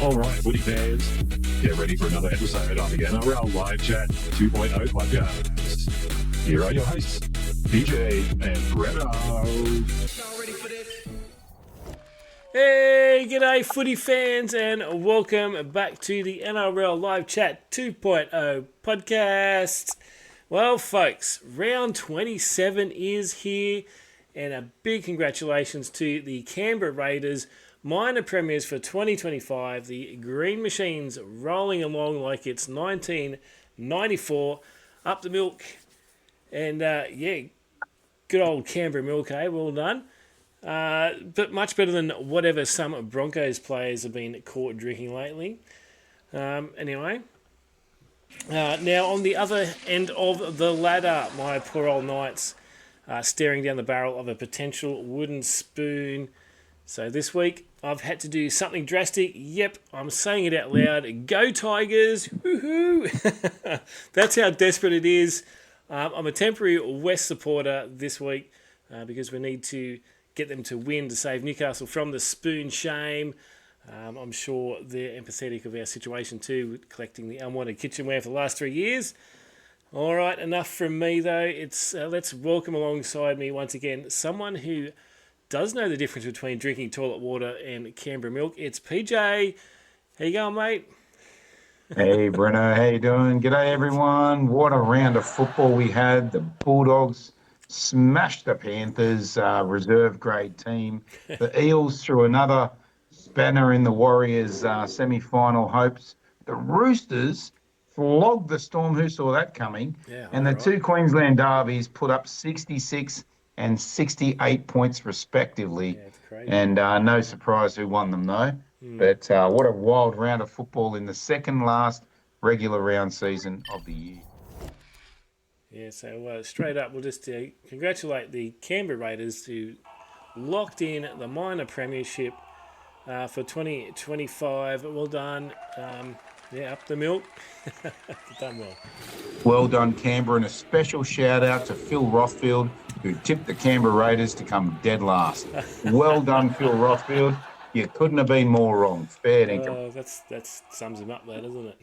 All right, footy fans, get ready for another episode of the NRL Live Chat 2.0 podcast. Here are your hosts, PJ and Breno. Hey, g'day footy fans and welcome back to the NRL Live Chat 2.0 podcast. Well, folks, round 27 is here and a big congratulations to the Canberra Raiders, minor premiers for 2025. The Green Machines rolling along like it's 1994. Up the milk. And good old Canberra milk, eh? Well done. But much better than whatever some Broncos players have been caught drinking lately. Anyway. Now, on the other end of the ladder, my poor old Knights staring down the barrel of a potential wooden spoon. So this week, I've had to do something drastic. Yep, I'm saying it out loud. Go Tigers! Woohoo! That's how desperate it is. I'm a temporary West supporter this week because we need to get them to win to save Newcastle from the spoon shame. I'm sure they're empathetic of our situation too, with collecting the unwanted kitchenware for the last 3 years. All right, enough from me though. It's let's welcome alongside me once again someone who does know the difference between drinking toilet water and Canberra milk. It's PJ. How you going, mate? Hey, Breno. How you doing? G'day, everyone. What a round of football we had. The Bulldogs smashed the Panthers, reserve grade team. The Eels threw another spanner in the Warriors' semi-final hopes. The Roosters flogged the Storm. Who saw that coming? Yeah, and the right. two Queensland derbies put up 66 and 68 points respectively. Yeah, it's crazy. And no surprise who won them, though. But what a wild round of football in the second last regular round season of the year. Yeah, so straight up, we'll just congratulate the Canberra Raiders who locked in the minor premiership for 2025. Well done. Up the milk. Done well. Well done, Canberra, and a special shout out to Phil Rothfield, who tipped the Canberra Raiders to come dead last. Well done, Phil Rothfield. You couldn't have been more wrong. Fair dinkum. That sums him up there, doesn't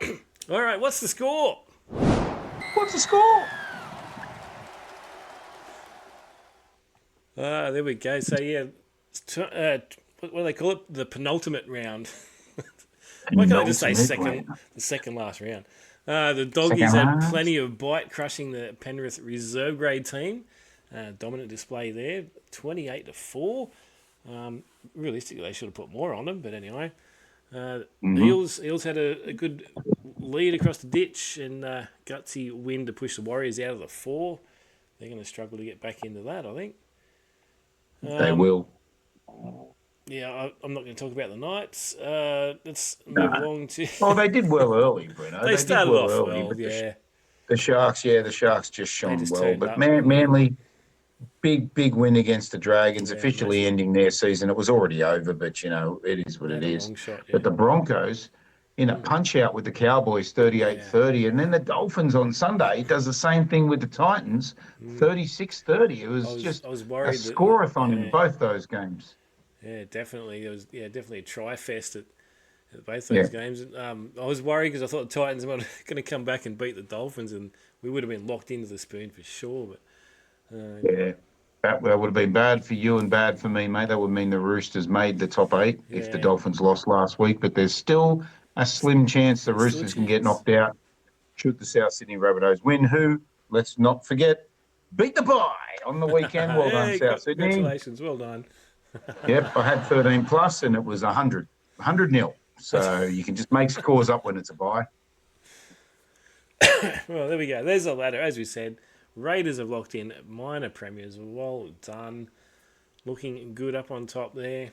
it? All right, what's the score? What's the score? There we go. So, what do they call it? The penultimate round. Why can't I just say the second last round? The Doggies had plenty of bite, crushing the Penrith reserve grade team. Dominant display there, 28-4. Realistically, they should have put more on them, but anyway. Eels had a good lead across the ditch and gutsy win to push the Warriors out of the 4. They're going to struggle to get back into that, I think. They will. Yeah, I'm not going to talk about the Knights. Let's move along to... Well, they did well early, Breno. They started did off early, well, but yeah. The Sharks just shone just well. turned But up. Manly, big win against the Dragons, officially massive. ending their season. It was already over, but, it is what it is. Long shot, yeah. But the Broncos, in a punch-out with the Cowboys, 38-30. And then the Dolphins on Sunday does the same thing with the Titans, 36-30. It was I was a worried score-a-thon in both those games. Yeah, definitely. It was definitely a tri-fest at both those games. I was worried because I thought the Titans were going to come back and beat the Dolphins, and we would have been locked into the spoon for sure. But that would have been bad for you and bad for me, mate. That would mean the Roosters made the top 8 if the Dolphins lost last week. But there's still a slim chance the Roosters can get knocked out should the South Sydney Rabbitohs win, who, let's not forget, beat the Bye on the weekend. Well done, South Sydney. Congratulations, well done. Yep, I had 13 plus and it was 100 nil. So you can just make scores up when it's a bye. Well, there we go. There's a ladder. As we said, Raiders have locked in minor premiers. Well done. Looking good up on top there.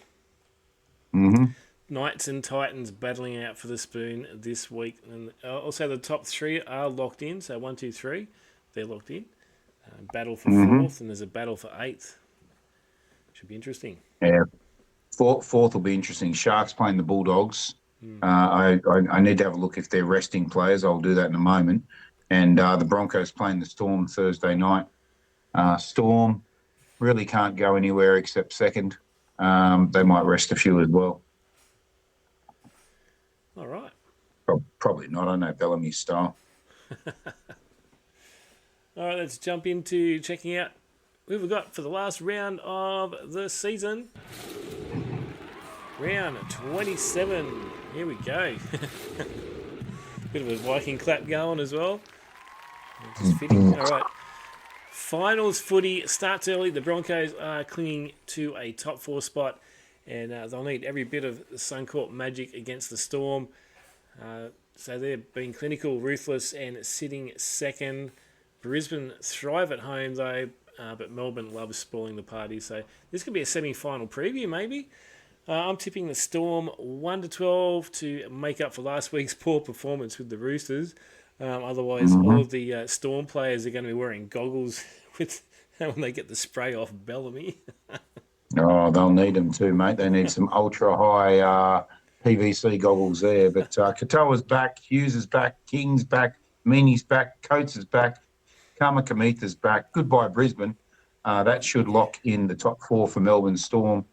Knights and Titans battling out for the spoon this week. And also the top 3 are locked in. So 1, 2, 3, they're locked in. Battle for 4th and there's a battle for 8th. Should be interesting. Yeah. Fourth will be interesting. Sharks playing the Bulldogs. I need to have a look if they're resting players. I'll do that in a moment. And the Broncos playing the Storm Thursday night. Storm really can't go anywhere except second. They might rest a few as well. All right. Probably not. I know Bellamy's style. All right, let's jump into checking out who we've got for the last round of the season. Round 27. Here we go. Bit of a Viking clap going as well. Just fitting. All right. Finals footy starts early. The Broncos are clinging to a top 4 spot, and they'll need every bit of Suncorp magic against the Storm. So they're being clinical, ruthless, and sitting second. Brisbane thrive at home, though, but Melbourne loves spoiling the party. So this could be a semi-final preview, maybe. I'm tipping the Storm 1-12 to make up for last week's poor performance with the Roosters. Otherwise, all of the Storm players are going to be wearing goggles with when they get the spray off Bellamy. Oh, they'll need them too, mate. They need some ultra-high PVC goggles there. But Katoa's back, Hughes is back, King's back, Meaney's back, Coates is back, Kamikamitha's back. Goodbye, Brisbane. That should lock in the top 4 for Melbourne Storm.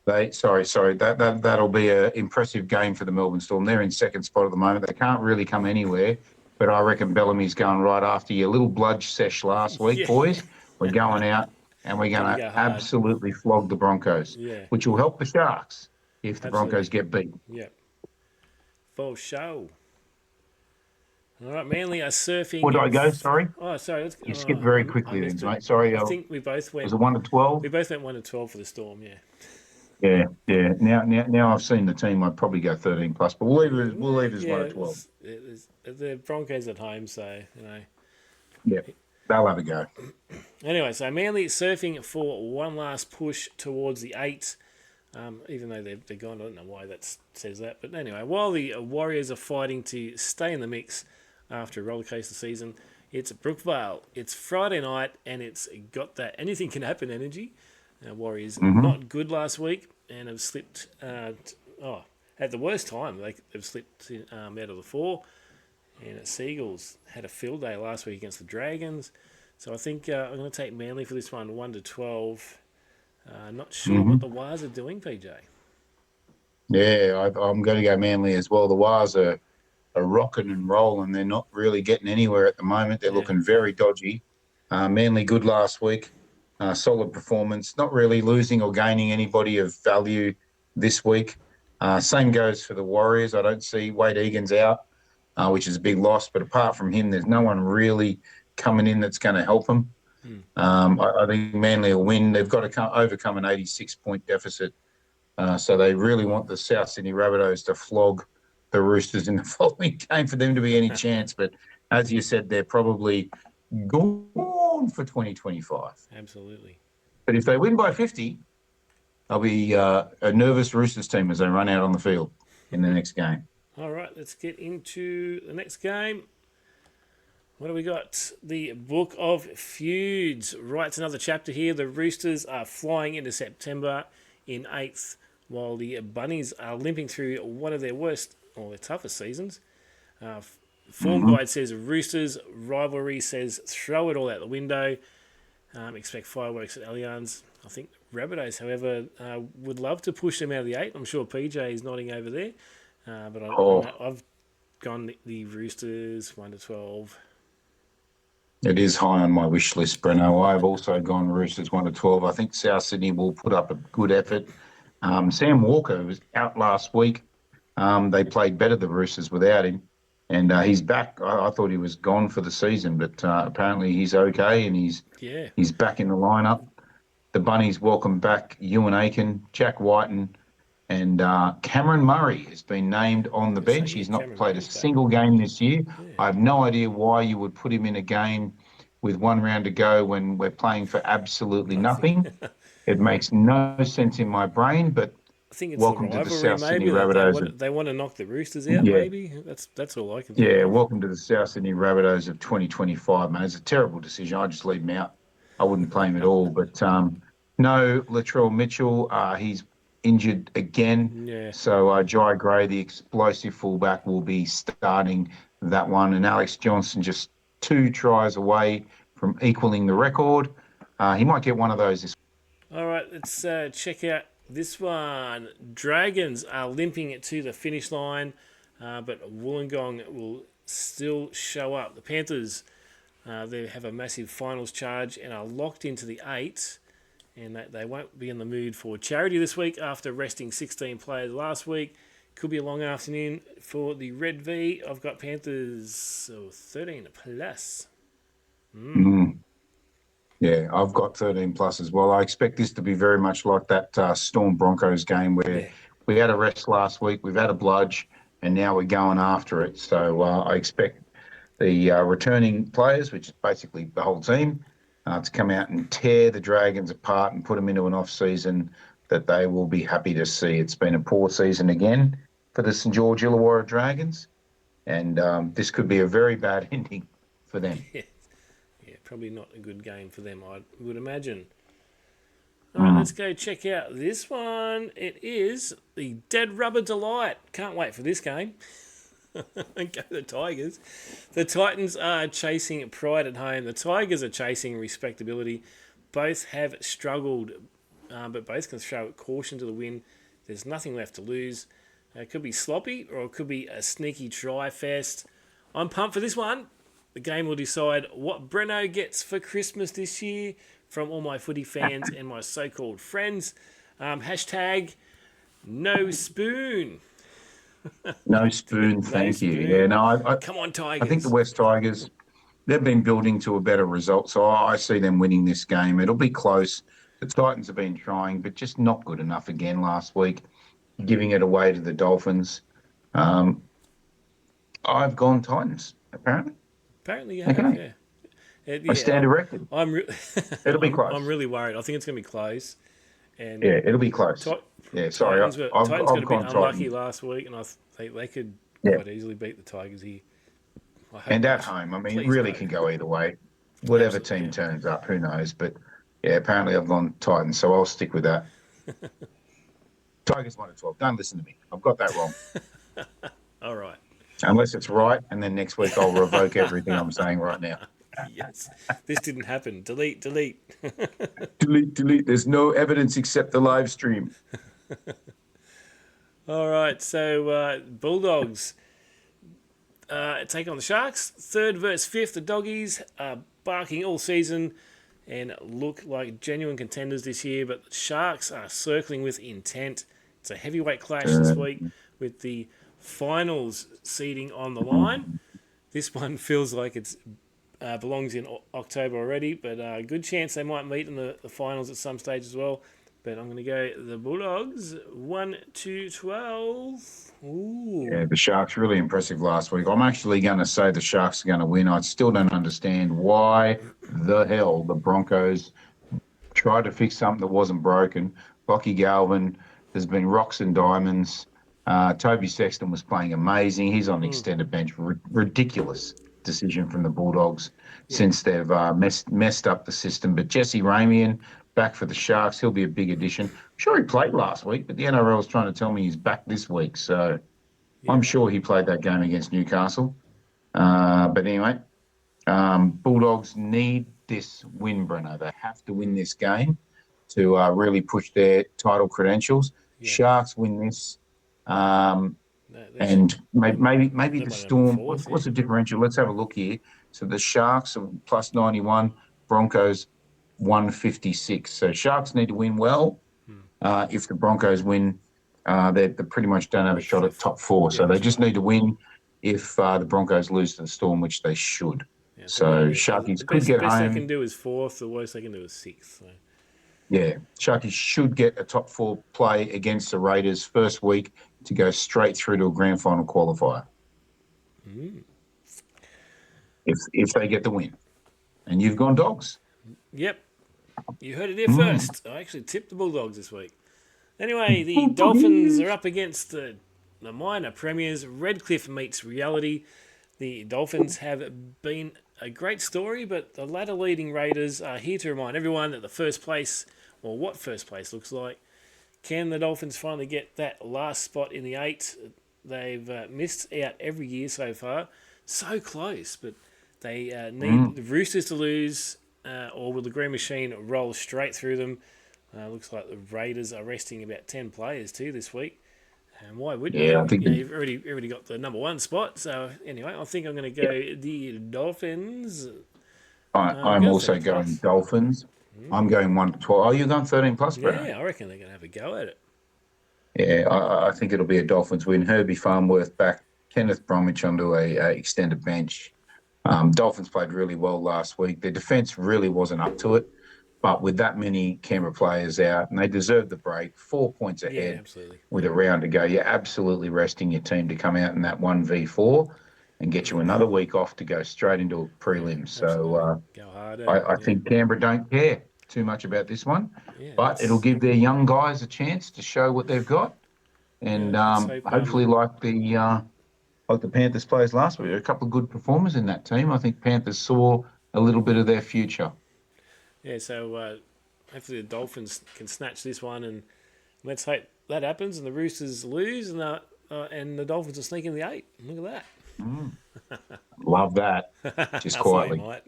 That'll be an impressive game for the Melbourne Storm. They're in second spot at the moment. They can't really come anywhere, but I reckon Bellamy's going right after your little bludge sesh last week, boys. We're going out and we're going to absolutely flog the Broncos, which will help the Sharks if the Broncos get beat. Yeah. For show. All right, Manly are surfing. Where did I go? Sorry. Oh, sorry. You skipped very quickly, then, mate. Sorry. I think we both went. Was it 1-12? We both went 1-12 for the Storm. Yeah. Yeah. Now I've seen the team. I'd probably go 13+, but we'll leave it as 1-12. The Broncos at home, so you know. Yeah, they'll have a go. Anyway, so Manly surfing for one last push towards the 8. Even though they're gone, I don't know why that says that. But anyway, while the Warriors are fighting to stay in the mix after a rollercoaster season, it's Brookvale. It's Friday night, and it's got that anything can happen energy. Warriors not good last week and have slipped. At the worst time, they've slipped out of the 4. And Seagulls had a field day last week against the Dragons. So I think I'm going to take Manly for this one, 1-12. Not sure what the Wars are doing, PJ. Yeah, I'm going to go Manly as well. The Wars are rocking and rolling. They're not really getting anywhere at the moment. They're looking very dodgy. Manly good last week. Solid performance. Not really losing or gaining anybody of value this week. Same goes for the Warriors. I don't see Wade Egan's out, which is a big loss. But apart from him, there's no one really coming in that's going to help them. I think Manly will win. They've got to overcome an 86-point deficit. So they really want the South Sydney Rabbitohs to flog the Roosters in the following game for them to be any chance. But as you said, they're probably gone for 2025. Absolutely. But if they win by 50, I'll be a nervous Roosters team as they run out on the field in the next game. All right, let's get into the next game. What do we got? The Book of Feuds writes another chapter here. The Roosters are flying into September in 8th, while the Bunnies are limping through one of their worst or their toughest seasons. Form Guide says Roosters, rivalry says throw it all out the window. Expect fireworks at Allianz. I think Rabbitohs, however, would love to push them out of the 8. I'm sure PJ is nodding over there. But I've gone the Roosters 1-12. It is high on my wish list, Breno. I've also gone Roosters 1-12. I think South Sydney will put up a good effort. Sam Walker was out last week. They played better, the Roosters, without him. And he's back. I thought he was gone for the season, but apparently he's okay and he's back in the lineup. The Bunnies welcome back Ewan Aiken, Jack Whiten, and Cameron Murray has been named on the bench. He's not played a single game this year. Yeah. I have no idea why you would put him in a game with one round to go when we're playing for absolutely nothing. It makes no sense in my brain, but I think it's welcome to the South Sydney Rabbitohs. They want to knock the Roosters out, maybe? That's all I can think of. Welcome to the South Sydney Rabbitohs of 2025, man. It's a terrible decision. I just leave him out. I wouldn't play him at all. But no, Latrell Mitchell, he's injured again. Yeah. So Jai Gray, the explosive fullback, will be starting that one. And Alex Johnson just 2 tries away from equaling the record. He might get one of those this All right, let's check out this one. Dragons are limping it to the finish line, but Wollongong will still show up. The Panthers, they have a massive finals charge and are locked into the 8, and they won't be in the mood for charity this week after resting 16 players last week. Could be a long afternoon for the Red V. I've got Panthers 13 plus. Mm. Yeah, I've got 13 plus as well. I expect this to be very much like that Storm Broncos game where Yeah. we had a rest last week, we've had a bludge, and now we're going after it. So I expect the returning players, which is basically the whole team, to come out and tear the Dragons apart and put them into an off-season that they will be happy to see. It's been a poor season again for the St George Illawarra Dragons, and this could be a very bad ending for them. Yeah, probably not a good game for them, I would imagine. All right, Mm. let's go check out this one. It is the Dead Rubber Delight. Can't wait for this game. Go the Tigers. The Titans are chasing pride at home. The Tigers are chasing respectability. Both have struggled, but both can show caution to the win. There's nothing left to lose. It could be sloppy or it could be a sneaky try fest. I'm pumped for this one. The game will decide what Breno gets for Christmas this year from all my footy fans and my so-called friends. Hashtag no spoon. No spoon, No thank you. spoon. Yeah, no, Come on, I think the Tigers. West Tigers, they've been building to a better result, so I see them winning this game. It'll be close. The Titans have been trying, but just not good enough again last week, giving it away to the Dolphins. I've gone Titans, apparently. Apparently you have, Okay. yeah. I stand erected. I'm It'll be close. I'm really worried. I think it's going to be close. And Yeah, it'll be close. Yeah, sorry. Titans I've got a bit gone unlucky Titans. last week, and they could Yeah. quite easily beat the Tigers here. I hope And not. at home, I mean, Please really no. can go either way. Whatever Absolutely, team yeah. turns up, who knows? But yeah, apparently I've gone Titans, so I'll stick with that. Tigers 1 to 12. Don't listen to me. I've got that wrong. All right. Unless it's right, and then next week I'll revoke everything I'm saying right now. Yes. This didn't happen. Delete. Delete. There's no evidence except the live stream. All right. So Bulldogs take on the Sharks. 3rd versus 5th. The Doggies are barking all season and look like genuine contenders this year, but the Sharks are circling with intent. It's a heavyweight clash this week with the finals seeding on the line. This one feels like it's belongs in October already, but a good chance they might meet in the finals at some stage as well. But I'm going to go the Bulldogs 1 to 12. Ooh. Yeah, the Sharks really impressive last week. I'm actually going to say the Sharks are going to win. I still don't understand why the hell the Broncos tried to fix something that wasn't broken. Lockie Galvin, there's been rocks and diamonds. Toby Sexton was playing amazing. He's on the extended bench. Ridiculous decision from the Bulldogs since they've messed up the system. But Jesse Ramian back for the Sharks. He'll be a big addition. I'm sure he played last week, but the NRL is trying to tell me he's back this week. So I'm sure he played that game against Newcastle. But anyway, Bulldogs need this win, Breno. They have to win this game to really push their title credentials. Yeah. Sharks win this. And maybe the Storm, what's the differential? Let's have a look here. So the Sharks are plus 91, Broncos 156. So Sharks need to win well. If the Broncos win, they pretty much don't have a shot at top 4. So they just need to win if the Broncos lose to the Storm, which they should. Yeah, so Sharkies could get home. The best they can do is 4th. The worst they can do is 6th. So. Yeah, Sharkies should get a top 4 play against the Raiders first week to go straight through to a grand final qualifier. If they get the win. And you've gone Dogs. Yep. You heard it here first. I actually tipped the Bulldogs this week. Anyway, the Dolphins are up against the minor premiers. Redcliffe meets reality. The Dolphins have been a great story, but the ladder leading Raiders are here to remind everyone that the first place, or what first place looks like. Can the Dolphins finally get that last spot in the 8? They've missed out every year so far. So close, but they need the Roosters to lose, or will the Green Machine roll straight through them? Looks like the Raiders are resting about 10 players too this week. And why wouldn't Yeah, I you? think You've already got the number one spot. So anyway, I think I'm going to go the Dolphins. I'm I'm going also 13 going plus. Dolphins. I'm going 1 to 12. Oh, you're going 13 plus, Breno? Yeah, I reckon they're going to have a go at it. Yeah, I think it'll be a Dolphins win. Herbie Farnworth back, Kenneth Bromwich onto a extended bench. Dolphins played really well last week. Their defence really wasn't up to it, but with that many Canberra players out, and they deserved the break, 4 points Yeah, ahead absolutely. with a round to go. You're absolutely resting your team to come out in that 1v4 and get you another week off to go straight into a prelim. Absolutely. So Go hard at it. I Yeah. think Canberra don't care too much about this one, Yeah, but it'll give their young guys a chance to show what they've got. And let's hope. hopefully, like the Panthers players last week, there are a couple of good performers in that team. I think Panthers saw a little bit of their future. Yeah, so hopefully the Dolphins can snatch this one, and let's hope that happens. And the Roosters lose, and the Dolphins are sneaking the 8. Look at Love that, just that. I thought you quietly might.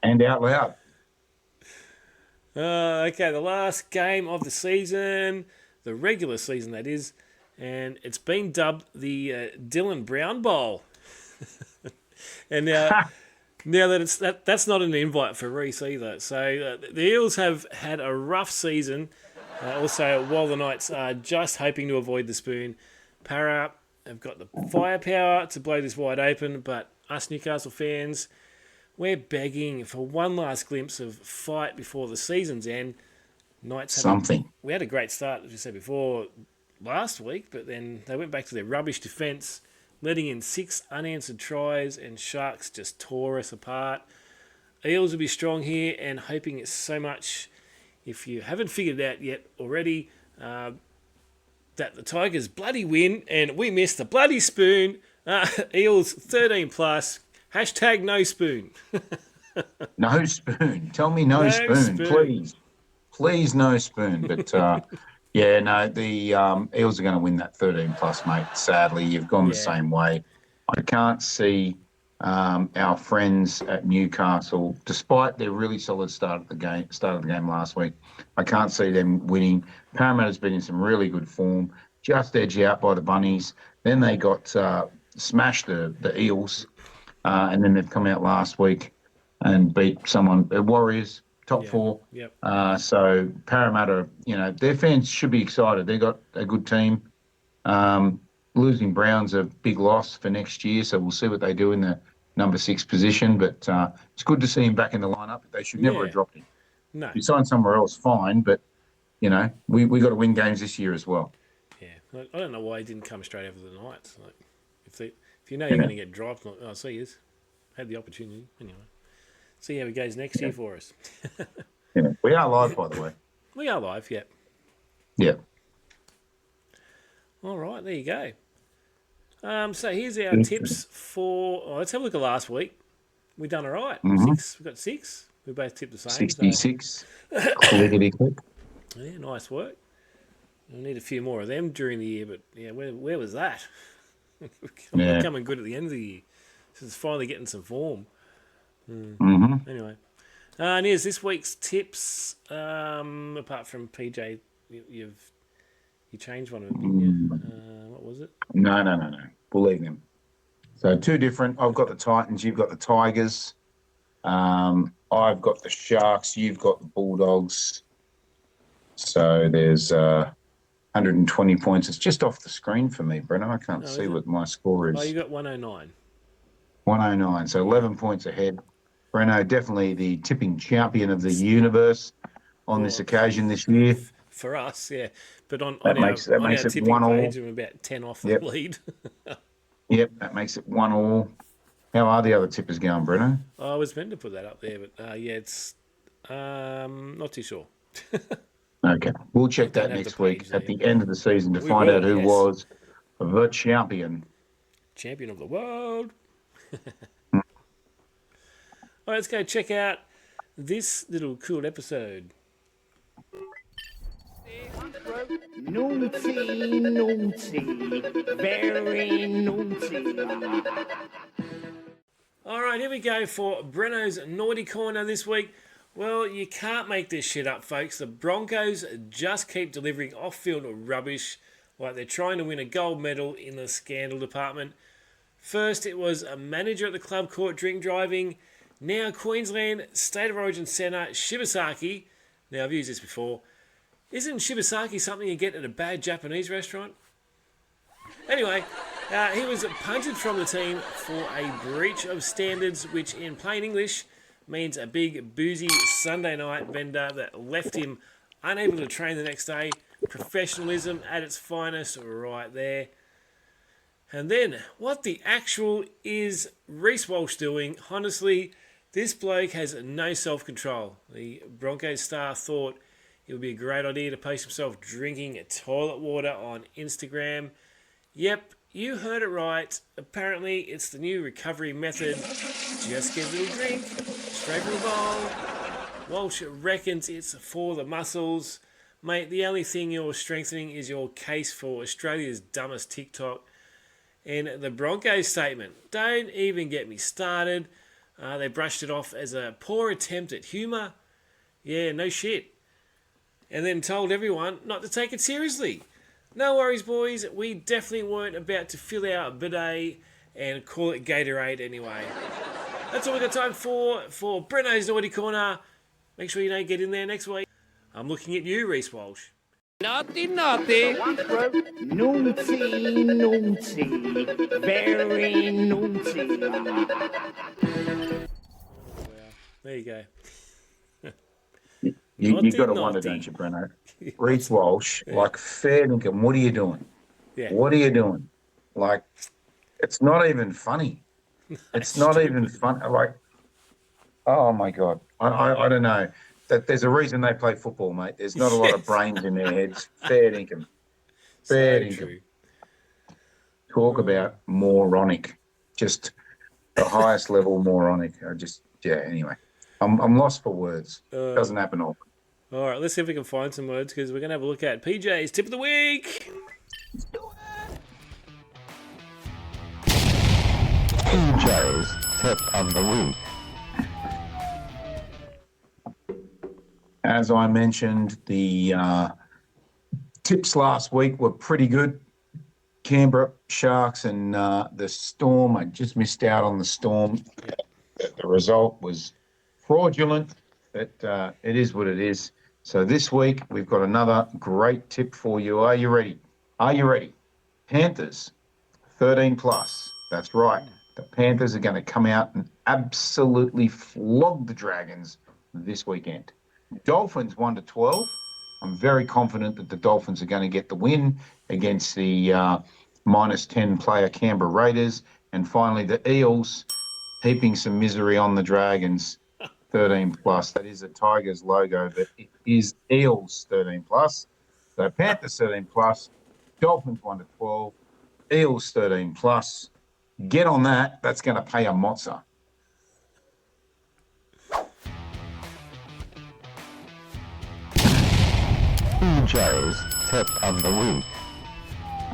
and out loud. Okay, the last game of the season, the regular season that is, and it's been dubbed the Dylan Brown Bowl. And now that that's not an invite for Reese either. So the Eels have had a rough season. Also, while the Knights are just hoping to avoid the spoon, Para have got the firepower to blow this wide open, but us Newcastle fans, we're begging for one last glimpse of fight before the season's end. We had a great start, as you said before, last week, but then they went back to their rubbish defence, letting in 6 unanswered tries, and Sharks just tore us apart. Eels will be strong here, and hoping it's so much, if you haven't figured it out yet already, that the Tigers bloody win, and we miss the bloody spoon. Eels 13 plus. Hashtag no spoon. No spoon. Tell me no spoon, please. Please, no spoon. But yeah, no, the Eels are going to win that 13 plus, mate. Sadly, you've gone the same way. I can't see our friends at Newcastle, despite their really solid start of the game last week. I can't see them winning. Parramatta's been in some really good form, just edged out by the Bunnies. Then they got smashed the Eels, and then they've come out last week and beat someone, Warriors, top 4. Yep. So Parramatta, their fans should be excited. They've got a good team. Losing Brown's a big loss for next year, so we'll see what they do in the number 6 position. But it's good to see him back in the lineup. They should never have dropped him. No. If you sign somewhere else, fine. But, we got to win games this year as well. Yeah. I don't know why he didn't come straight over the Knights. Like, if you know you're going to get dropped, see you. Had the opportunity. Anyway. See how it goes next year for us. Yeah. We are live, by the way. We are live, yeah. Yeah. All right, there you go. So here's our tips for... let's have a look at last week. We done all right. Mm-hmm. 6. We got 6. We both tipped the same. 66. Clickety-click. Yeah, nice work. We'll need a few more of them during the year, but yeah, where was that? We're becoming good at the end of the year. So it's finally getting some form. Mm-hmm. Anyway. And here's this week's tips. Apart from PJ, you changed one of them, didn't you? What was it? No. We'll leave them. So 2 different. I've got the Titans. You've got the Tigers. I've got the Sharks. You've got the Bulldogs. So there's 120 points. It's just off the screen for me, Breno. I can't see what my score is. Oh, you got 109. 109. So 11 points ahead. Breno, definitely the tipping champion of the universe on this occasion this year. For us, yeah. But on That our makes it tipping 1-1. page, I'm about 10 off the lead. Yep, that makes it 1-1. How are the other tippers going, Breno? I was meant to put that up there, but it's not too sure. Okay, we'll check that next week at the end of the season to find out who was the champion. Champion of the world. All right, let's go check out this little cool episode. Naughty, very naughty. All right, here we go for Breno's Naughty Corner this week. Well, you can't make this shit up, folks. The Broncos just keep delivering off-field rubbish like they're trying to win a gold medal in the scandal department. First, it was a manager at the club caught drink driving. Now, Queensland State of Origin centre Shibasaki. Now, I've used this before. Isn't Shibasaki something you get at a bad Japanese restaurant? Anyway, he was punted from the team for a breach of standards, which in plain English means a big boozy Sunday night bender that left him unable to train the next day. Professionalism at its finest right there. And then, what the actual is Reece Walsh doing? Honestly, this bloke has no self-control. The Broncos star thought it would be a great idea to post himself drinking toilet water on Instagram. Yep, you heard it right. Apparently, it's the new recovery method. Just get a little drink, straight from the bowl. Walsh reckons it's for the muscles. Mate, the only thing you're strengthening is your case for Australia's dumbest TikTok. And the Broncos statement, don't even get me started. They brushed it off as a poor attempt at humour. Yeah, no shit. And then told everyone not to take it seriously. No worries, boys. We definitely weren't about to fill our bidet and call it Gatorade anyway. That's all we got time for Breno's Naughty Corner. Make sure you don't get in there next week. I'm looking at you, Reece Walsh. Naughty, naughty. Naughty, naughty. Very naughty. There you go. You've got to Naughty, wonder, naughty. don't you, Breno? Reece Walsh, like fair dinkum, what are you doing? Yeah. What are you doing? Like, it's not even funny. It's not even fun. Like, oh my God. I don't know. That there's a reason they play football, mate. There's not a lot of brains in their heads. Fair dinkum. Fair dinkum. True. Talk about moronic. Just the highest level moronic. Anyway. I'm lost for words. Doesn't happen often. All right, let's see if we can find some words because we're going to have a look at PJ's Tip of the Week. PJ's Tip of the Week. As I mentioned, the tips last week were pretty good. Canberra Sharks and the Storm. I just missed out on the Storm. The result was fraudulent, but it is what it is. So this week, we've got another great tip for you. Are you ready? Are you ready? Panthers, 13 plus. That's right. The Panthers are going to come out and absolutely flog the Dragons this weekend. Dolphins 1-12. I'm very confident that the Dolphins are going to get the win against the -10 player Canberra Raiders. And finally, the Eels heaping some misery on the Dragons, 13 plus. That is a Tigers logo, but it is Eels 13 plus. So Panthers 13 plus, Dolphins 1-12, Eels 13 plus. Get on that. That's going to pay a mozza. PJ's Tip of the Week.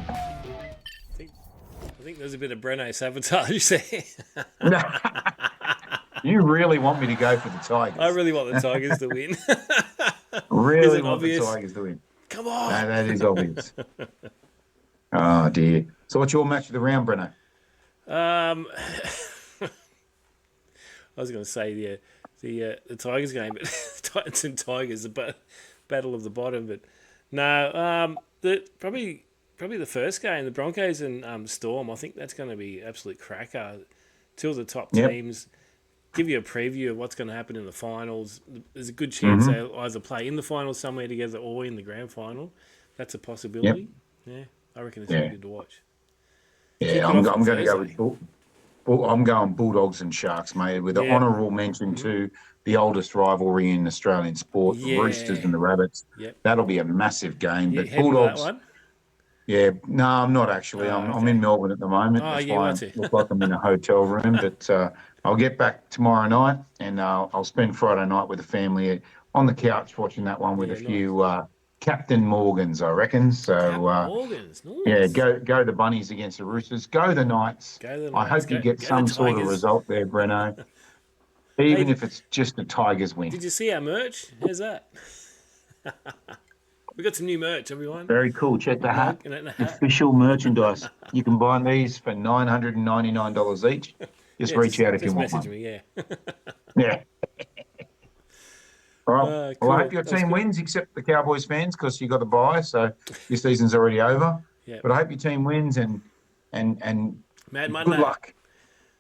I think there's a bit of Breno sabotage there. You really want me to go for the Tigers? I really want the Tigers to win. Really Is it want obvious? the Tigers to win. Come on. No, that is obvious. Oh, dear. So what's your match of the round, Breno? I was going to say the Tigers game, but Titans and Tigers, the battle of the bottom. But no, probably the first game, the Broncos and Storm. I think that's going to be absolute cracker. Two of the top teams. Give you a preview of what's going to happen in the finals. There's a good chance they'll either play in the finals somewhere together or in the grand final. That's a possibility. Yeah, I reckon it's really good to watch. Yeah, I'm going to go with I'm going Bulldogs and Sharks, mate, with an honourable mention to the oldest rivalry in Australian sport, the Roosters and the Rabbits. Yep. That'll be a massive game. You But heading to Bulldogs. that one? Yeah, no, I'm not actually. I'm in Melbourne at the moment. Oh, That's yeah, why I right too. look like I'm in a hotel room. But I'll get back tomorrow night, and I'll spend Friday night with the family on the couch watching that one with a few Captain Morgans, I reckon. So Morgans, nice. yeah, go the Bunnies against the Roosters. Go the Knights. Go the I Knights. hope you Go get the some sort of Tigers. result there, Breno. even Hey, if it's just a Tigers win. did you see our merch? How's that? We got some new merch, everyone. Very cool. Check the hat. Mug and a hat. Official merchandise. You can buy these for $999 each. Just Yeah, reach out if you just want message one. me, yeah. Yeah. All right. Cool. Well, I hope your That's team good. wins, except the Cowboys fans, because you got to buy, so your season's already over. Yeah. But I hope your team wins and Mad Monday. good luck.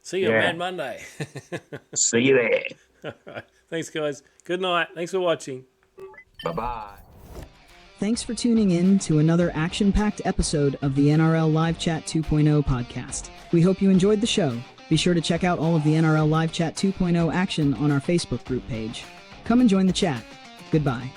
See you on Yeah. Mad Monday. See you there. All right. Thanks, guys. Good night. Thanks for watching. Bye-bye. Thanks for tuning in to another action-packed episode of the NRL Live Chat 2.0 podcast. We hope you enjoyed the show. Be sure to check out all of the NRL Live Chat 2.0 action on our Facebook group page. Come and join the chat. Goodbye.